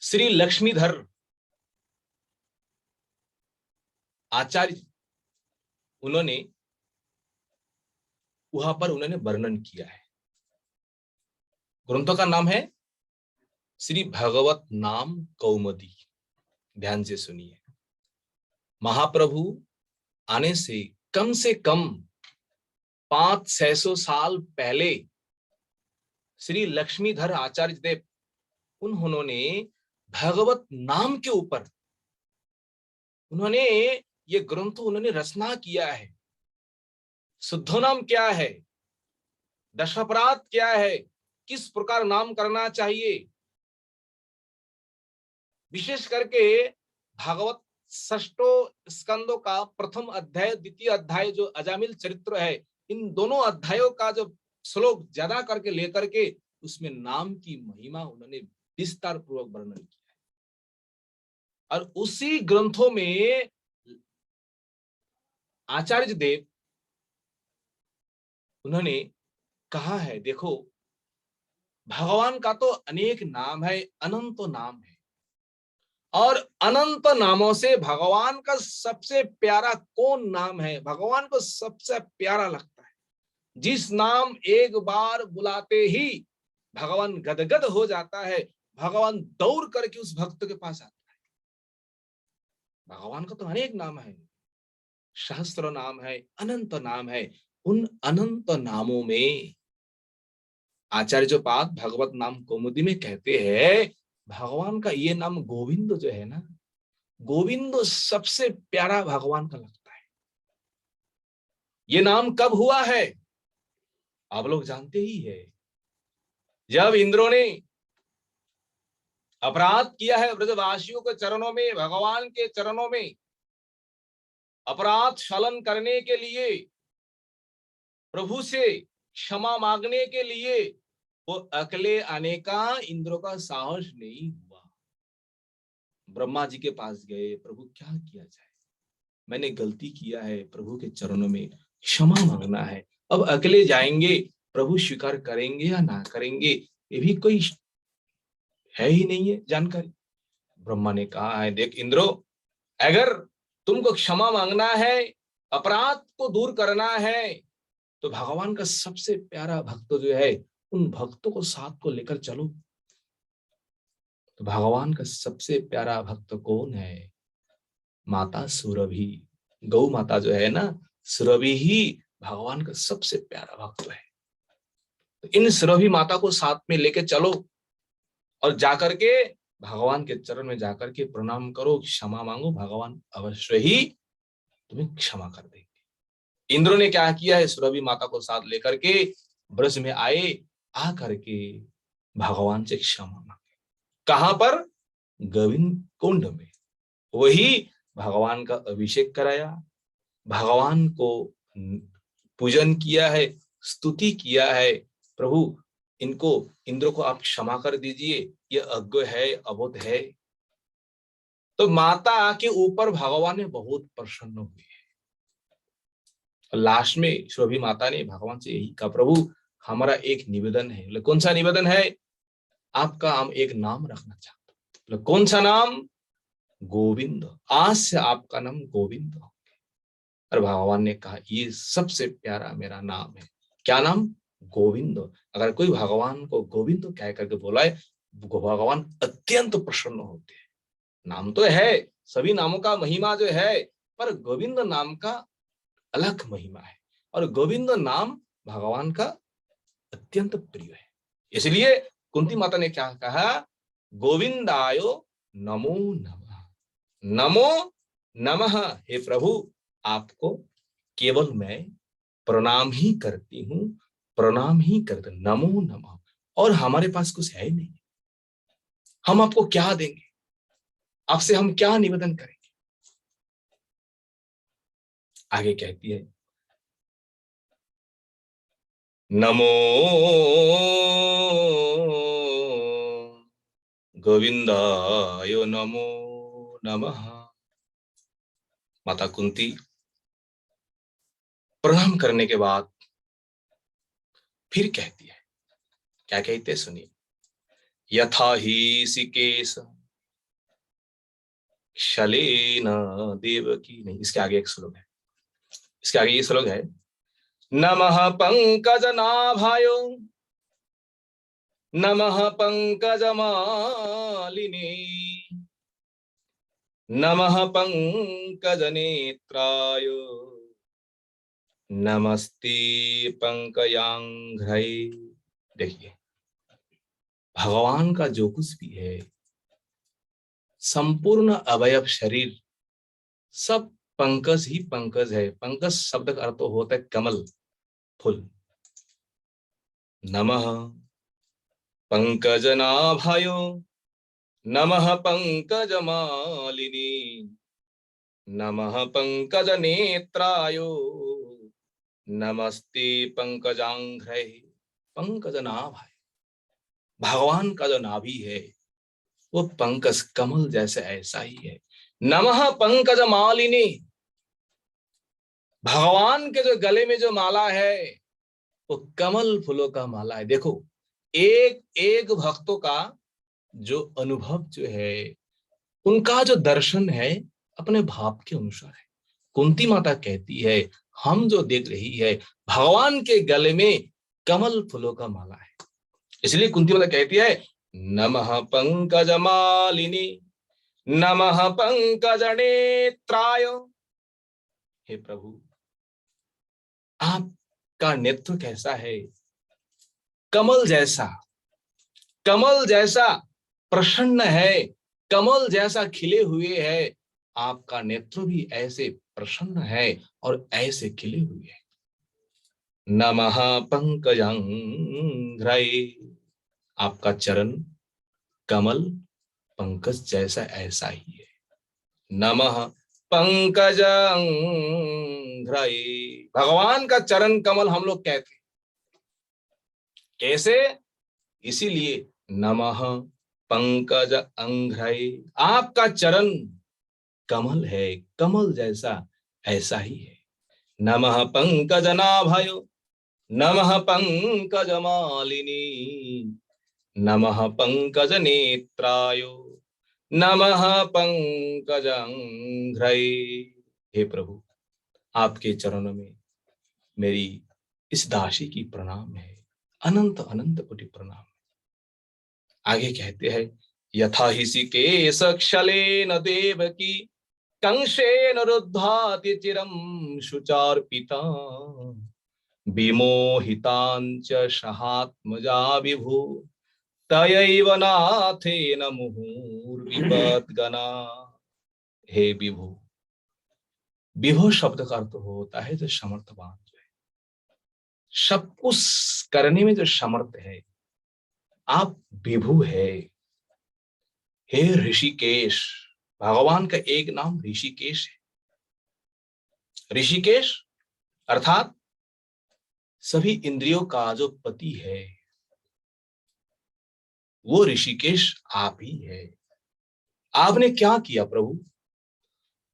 श्री लक्ष्मीधर आचार्य उन्होंने वहां पर उन्होंने वर्णन किया है। ग्रंथों का नाम है श्री भगवत नाम कौमुदी। ध्यान से सुनिए। महाप्रभु आने से कम 500-600 साल पहले श्री लक्ष्मीधर आचार्य देव उन्होंने भगवत नाम के ऊपर उन्होंने ये ग्रंथ उन्होंने रचना किया है। शुद्ध नाम क्या है, दशापराध क्या है, किस प्रकार नाम करना चाहिए, विशेष करके भागवत षष्ठों स्कंदों का प्रथम अध्याय द्वितीय अध्याय जो अजामिल चरित्र है, इन दोनों अध्यायों का जो श्लोक ज्यादा करके लेकर के उसमें नाम की महिमा उन्होंने विस्तार पूर्वक वर्णन किया है। और उसी ग्रंथों में आचार्य देव उन्होंने कहा है, देखो भगवान का तो अनेक नाम है, अनंत नाम है, और अनंत नामों से भगवान का सबसे प्यारा कौन नाम है, भगवान को सबसे प्यारा लगता है, जिस नाम एक बार बुलाते ही भगवान गदगद हो जाता है, भगवान दौड़ करके उस भक्त के पास आता है। भगवान का तो अनेक नाम है, सहस्त्र नाम है, अनंत नाम है। उन अनंत नामों में आचार्य पाद भगवत नाम कौमुदी में कहते हैं भगवान का ये नाम गोविंद जो है ना, गोविंद सबसे प्यारा भगवान का लगता है। ये नाम कब हुआ है आप लोग जानते ही है, जब इंद्रों ने अपराध किया है ब्रजवासियों के चरणों में, भगवान के चरणों में अपराध क्षलन करने के लिए, प्रभु से क्षमा मांगने के लिए वो अकेले आने का इंद्र का साहस नहीं हुआ। ब्रह्मा जी के पास गए, प्रभु क्या किया जाए, मैंने गलती किया है, प्रभु के चरणों में क्षमा मांगना है। अब अकेले जाएंगे, प्रभु स्वीकार करेंगे या ना करेंगे ये भी कोई है ही नहीं है जानकारी। ब्रह्मा ने कहा है, देख इंद्रो, अगर तुमको क्षमा मांगना है, अपराध को दूर करना है, तो भगवान का सबसे प्यारा भक्त जो है, उन भक्तों को साथ को लेकर चलो। तो भगवान का सबसे प्यारा भक्त कौन है? माता सुरभि, गौ माता जो है ना, सुरभि ही भगवान का सबसे प्यारा भक्त है। तो इन सुरभि माता को साथ में लेके चलो और जाकर के भगवान के चरण में जाकर के प्रणाम करो, क्षमा मांगो, भगवान अवश्य ही तुम्हें क्षमा कर देंगे। इंद्र ने क्या किया है, सुरभि माता को साथ लेकर के ब्रज में आए, आ करके भगवान से क्षमा मांगे। कहां पर? गोविंद कुंड में। वही भगवान का अभिषेक कराया, भगवान को पूजन किया है, स्तुति किया है। प्रभु इनको, इंद्र को आप क्षमा कर दीजिए, ये अज्ञ है, अबोध है। तो माता के ऊपर भगवान ने बहुत प्रसन्न हुए। लास्ट में शोभी माता ने भगवान से यही कहा, प्रभु हमारा एक निवेदन है। बोले कौन सा निवेदन है? आपका हम एक नाम रखना चाहते हैं। बोले कौन सा नाम? गोविंद, आज से आपका नाम गोविंद हो। और भगवान ने कहा ये सबसे प्यारा मेरा नाम है। क्या नाम? गोविंद। अगर कोई भगवान को गोविंद कह करके बोलाए, भगवान अत्यंत प्रसन्न होते हैं। नाम तो है, सभी नामों का महिमा जो है, पर गोविंद नाम का अलग महिमा है, और गोविंद नाम भगवान का अत्यंत प्रिय है। इसलिए कुंती माता ने क्या कहा? गोविंदायो नमो नमः, नमो नमः। हे प्रभु, आपको केवल मैं प्रणाम ही करती हूँ, प्रणाम ही करते, नमो नमः। और हमारे पास कुछ है नहीं, हम आपको क्या देंगे, आपसे हम क्या निवेदन करेंगे? आगे कहती है, नमो गोविंदाय नमो नमः। माता कुंती प्रणाम करने के बाद फिर कहती है, क्या कहते हैं सुनिए, यथा ही सिकेश शलेन देवकी, नहीं, इसके आगे एक श्लोक है, इसके आगे ये श्लोक है, नमः पंकजनाभायो नमः पंकजमालिनी नमः पंकजनेत्राय नमस्ते पंकजांघ्रये। देखिए, भगवान का जो कुछ भी है, संपूर्ण अवयव शरीर सब पंकज ही पंकज है। पंकज शब्द का अर्थ होता है कमल, फूल। नमः पंकजनाभायो नमः पंकजमालिनी नमः पंकजनेत्रायो नमस्ते पंकजांघ्रये। पंकजनाभाय, भगवान का जो नाभि है वो पंकज कमल जैसे ऐसा ही है। नमः पंकजमालिनी, भगवान के जो गले में जो माला है वो कमल फूलों का माला है। देखो, एक एक भक्तों का जो अनुभव जो है, उनका जो दर्शन है अपने भाव के अनुसार है। कुंती माता कहती है, हम जो देख रही है, भगवान के गले में कमल फूलों का माला है। इसलिए कुंती माता कहती है, नमः पंकजमालिनी नमः पंकजनेत्राय। हे प्रभु, आपका नेत्र कैसा है? कमल जैसा, कमल जैसा प्रसन्न है, कमल जैसा खिले हुए है। आपका नेत्र भी ऐसे प्रसन्न है और ऐसे खिले हुए है। नमः पंकजांघ्रये, आपका चरण कमल पंकज जैसा ऐसा ही है। नमः पंकजांघ्रये, भगवान का चरण कमल हम लोग कहते हैं। कैसे? इसीलिए नमः पंकज अंघ्रये, आपका चरण कमल है, कमल जैसा ऐसा ही है। नमः पंकजनाभायो नमः पंकजमालिनी नमः पंकजनेत्राय नमः पंकजंघ्रये। हे प्रभु, आपके चरणों में मेरी इस दासी की प्रणाम है, अनंत अनंत कोटि प्रणाम। आगे कहते हैं, यथा ऋषिकेश क्षलेन देवकी कंसेन रुद्धाति चिरं शुचार्पिता विमोहितांच सहात्मजा विभु तयैव नाथेन मुहुर्विपद्गना। हे विभु, विभु शब्द का अर्थ होता है जो समर्थवान, जो है सब कुछ करने में जो समर्थ है, आप विभु है। हे ऋषिकेश, भगवान का एक नाम ऋषिकेश है। ऋषिकेश अर्थात सभी इंद्रियों का जो पति है, वो ऋषिकेश आप ही है। आपने क्या किया प्रभु?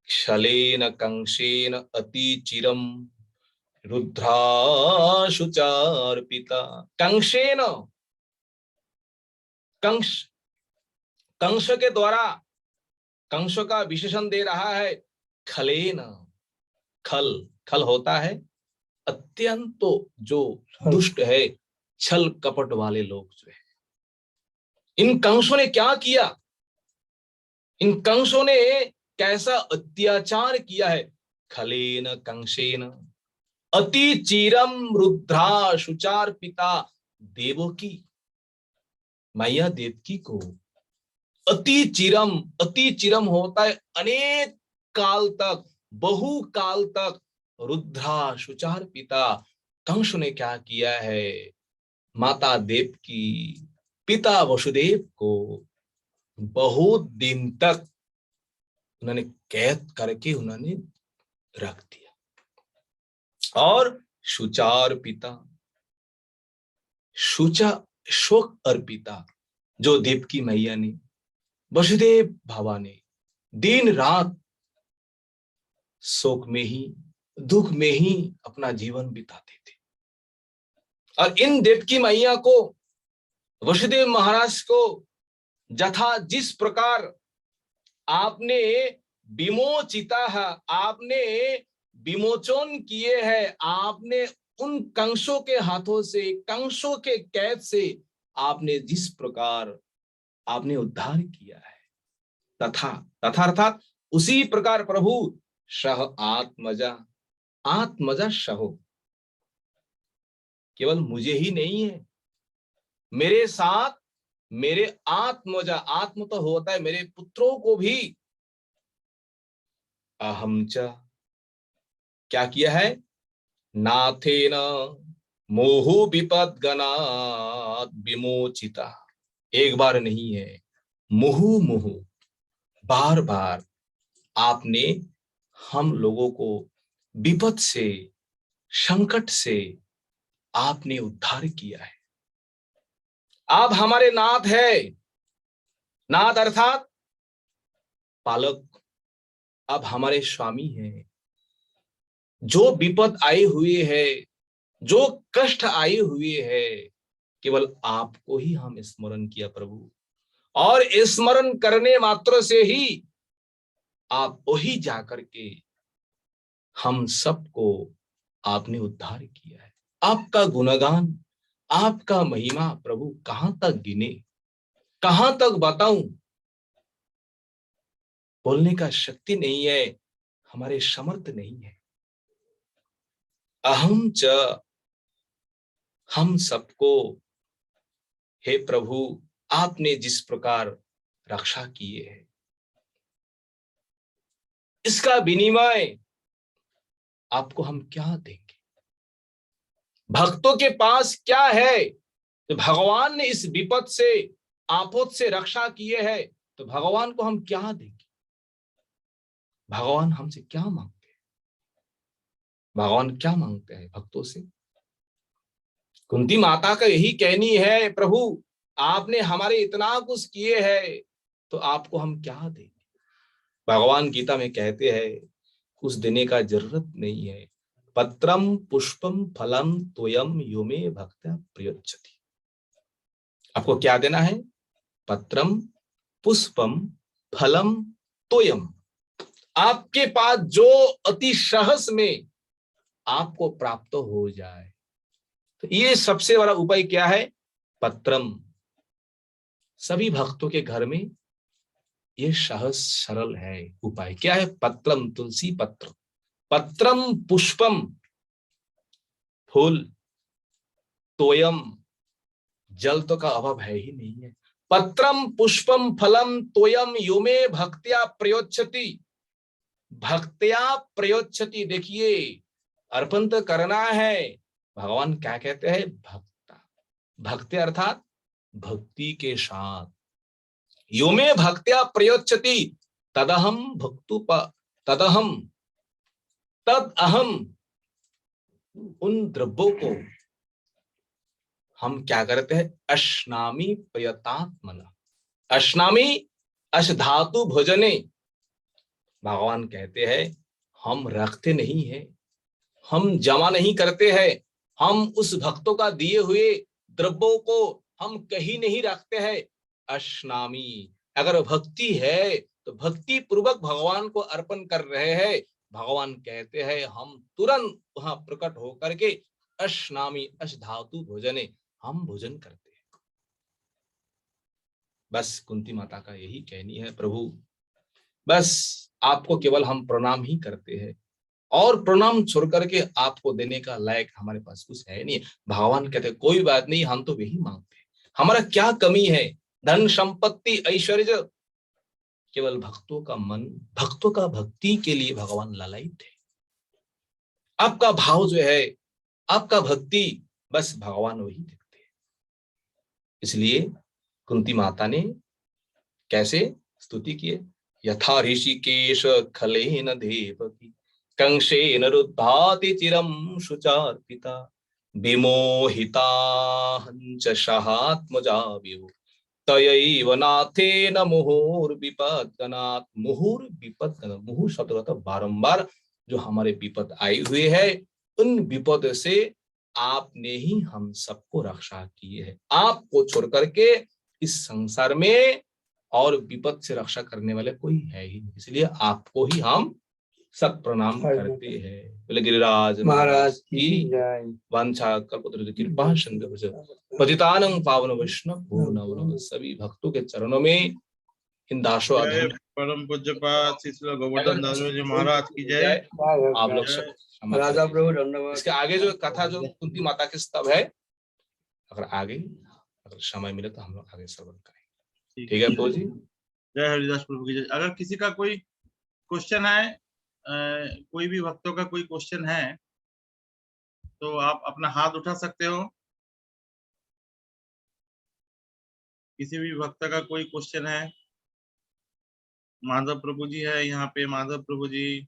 क्षलेन कंसेन अतिचिरम रुद्राशुचार्पिता। कंसेन, कंस, कंस के द्वारा, कंस का विशेषण दे रहा है खलेन। खल, खल होता है अत्यंत जो दुष्ट है, छल कपट वाले लोग जो है। इन कंसों ने क्या किया? इन कंसों ने कैसा अत्याचार किया है? खलेन कंसेन अति चीरम रुद्रा शुचार पिता। देवकी, मैया देवकी को अति चिरम, अति चिरम होता है अनेक काल तक, बहु काल तक, रुद्रा शुचार पिता। कंस ने क्या किया है? माता देवकी, पिता वसुदेव को बहुत दिन तक उन्होंने कैद करके उन्होंने रख दिया। और शुचार पिता, शुचा शोक अर्पिता, जो देवकी मैया ने, वसुदेव भावा ने दिन रात शोक में ही, दुख में ही अपना जीवन बिताते थे। और इन देवकी मैया को, वसुदेव महाराज को जथा जिस प्रकार आपने विमोचिता है, आपने विमोचन किए हैं, आपने उन कंसों के हाथों से, कंसों के कैद से आपने जिस प्रकार आपने उद्धार किया है, तथा तथा अर्थात उसी प्रकार प्रभु सह आत्मजा, आत्मजा सहो, केवल मुझे ही नहीं है, मेरे साथ मेरे आत्मजा, आत्म तो होता है मेरे पुत्रों को भी, अहम च, क्या किया है? नाथेन मोहु विपद्गनात् विमोचिता। एक बार नहीं है, मुहु मुहु, बार बार आपने हम लोगों को विपद से, संकट से आपने उद्धार किया है। आप हमारे नाथ है। नाथ अर्थात पालक, आप हमारे स्वामी हैं। जो विपद आए हुए है, जो कष्ट आए हुए है, केवल आपको ही हम स्मरण किया प्रभु, और स्मरण करने मात्र से ही आप वही जाकर के हम सबको आपने उद्धार किया है। आपका गुणगान, आपका महिमा प्रभु कहां तक गिने, कहां तक बताऊं? बोलने का शक्ति नहीं है, हमारे समर्थ नहीं है। अहम च, हम सबको हे प्रभु आपने जिस प्रकार रक्षा किए है, इसका विनिमय आपको हम क्या देंगे? भक्तों के पास क्या है? तो भगवान ने इस विपद से, आफत से रक्षा किए है, तो भगवान को हम क्या देंगे? भगवान हमसे क्या मांगते हैं? भगवान क्या मांगते हैं भक्तों से? कुंती माता का यही कहनी है, प्रभु आपने हमारे इतना कुछ किए है, तो आपको हम क्या देंगे? भगवान गीता में कहते हैं कुछ देने का जरूरत नहीं है। पत्रम पुष्पम फलम तोयम यो मे भक्त्या प्रयच्छति। आपको क्या देना है? पत्रम पुष्पम फलम तोयम, आपके पास जो अति सहज में आपको प्राप्त हो जाए। तो ये सबसे बड़ा उपाय क्या है? पत्रम। सभी भक्तों के घर में ये सहज सरल है उपाय। क्या है? पत्रम, तुलसी पत्र। पत्रम पुष्पम, फूल। तोयम, जल तो का अभाव है ही नहीं है। पत्रम पुष्पम फलम तोयम युमे भक्त्या प्रयोच्छति। भक्त्या प्रयोच्छति, देखिए अर्पण तो करना है। भगवान क्या कहते हैं? भक्ता। भक्ति अर्थात भक्ति के साथ। युमे भक्त्या प्रयोच्छति तदहम भक्तुप तदहम तद अहम। उन द्रव्यों को हम क्या करते हैं? अश्नामी प्रयतात्मना। अश्नामी, अश धातु भोजने। भगवान कहते हैं हम रखते नहीं है, हम जमा नहीं करते हैं, हम उस भक्तों का दिए हुए द्रव्यों को हम कहीं नहीं रखते हैं। अश्नामी, अगर भक्ति है तो भक्ति पूर्वक भगवान को अर्पण कर रहे हैं। भगवान कहते हैं हम तुरंत वहां प्रकट होकर के अश्नामी, अश धातु भोजने, हम भोजन करते हैं। बस कुंती माता का यही कहनी है, प्रभु बस आपको केवल हम प्रणाम ही करते हैं, और प्रणाम छोड़ करके आपको देने का लायक हमारे पास कुछ है नहीं। भगवान कहते कोई बात नहीं, हम तो यही मांगते हैं। हमारा क्या कमी है? धन संपत्ति ऐश्वर्य। केवल भक्तों का मन, भक्तों का भक्ति के लिए भगवान लालायित है। आपका भाव जो है, आपका भक्ति, बस भगवान वही देखते हैं। इसलिए कुंती माता ने कैसे स्तुति किए? यथा ऋषिकेश खलेन देवकी कंसेन रुद्धाति चिरं शुचार्पिता विमोहिता हंस सहात्मजा विभो तयैव नाथेन मुहुर्विपद्गनात्। मुहुर्विपद्गनात्, मुहुर शब्द का बारंबार जो हमारे विपद आए हुए है, उन विपद से आपने ही हम सबको रक्षा की है। आपको छोड़ करके इस संसार में और विपद से रक्षा करने वाले कोई है ही नहीं, इसलिए आपको ही हम सब प्रणाम करते हैं। बोले गिरिराज महाराज की वांछा कल्पतरु कृपा सिंधु पतितानं पावन वैष्णव भो नमो नमः। सभी भक्तों के चरणों में इन दासों परम पूज्यपाद श्री गोवर्धन दास जी महाराज की जय। आप लोग सब राजा प्रभु धन्यवाद। इसके आगे जो कथा जो कुंती माता के स्तव है, अगर आगे अगर समय मिले तो हम लोग आगे श्रवण करेंगे। ठीक है प्रभु जी। जय हरिदास प्रभु की जय। अगर किसी का कोई क्वेश्चन है, कोई भी भक्तों का कोई क्वेश्चन है, तो आप अपना हाथ उठा सकते हो। किसी भी भक्त का कोई क्वेश्चन है। माधव प्रभु जी है यहाँ पे, माधव प्रभु जी,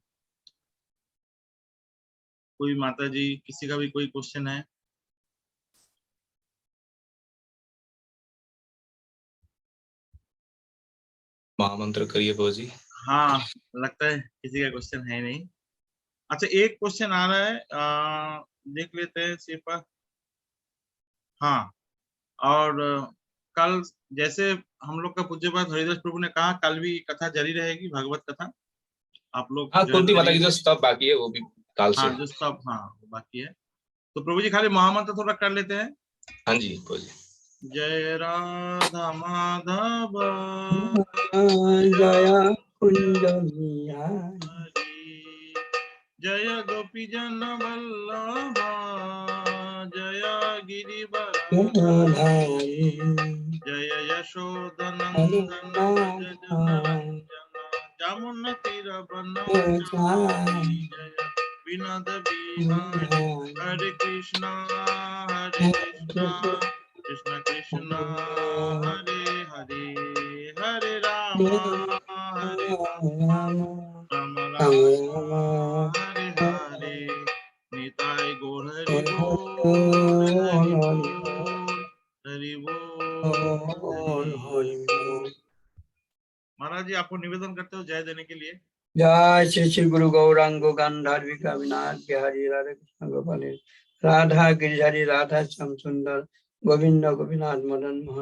कोई माता जी, किसी का भी कोई क्वेश्चन है? महामंत्र करिए प्रभु जी। हाँ, लगता है किसी का क्वेश्चन है नहीं। अच्छा, एक क्वेश्चन आ रहा है, देख लेते हैं सिर्फ। हाँ, और कल जैसे हम लोग का पूज्यपाद हरिदास प्रभु ने कहा, कल भी कथा जारी रहेगी, भागवत कथा। आप लोग हाँ, कुंती माता की जो स्तव बाकी है वो भी काल से। हाँ, जो स्तव बाकी है। तो प्रभु जी खाली महामंत्र थोड़ा कर लेते हैं। हाँ जी प्रभु जी। जय राधा माधव जय कुंज जय गोपी जन वल्लभा जय गिरिवर जय यशोदनंदन जमुना तीर बनचारी जय विनोद बिहारी हरे कृष्णा कृष्ण कृष्ण हरे हरे हरे राम हरे राम राम राम हरे हरे निताय गौर हरि बोल हरि बोल। महाराज जी, आपको निवेदन करते हो जय देने के लिए। जय श्री श्री गुरु गौरांग गांधार्विका विनाथ बिहारी राधा कृष्ण गोपाल राधा गिरिधारी राधा श्याम सुंदर गोविंद गोपीनाथ मदन मोहन।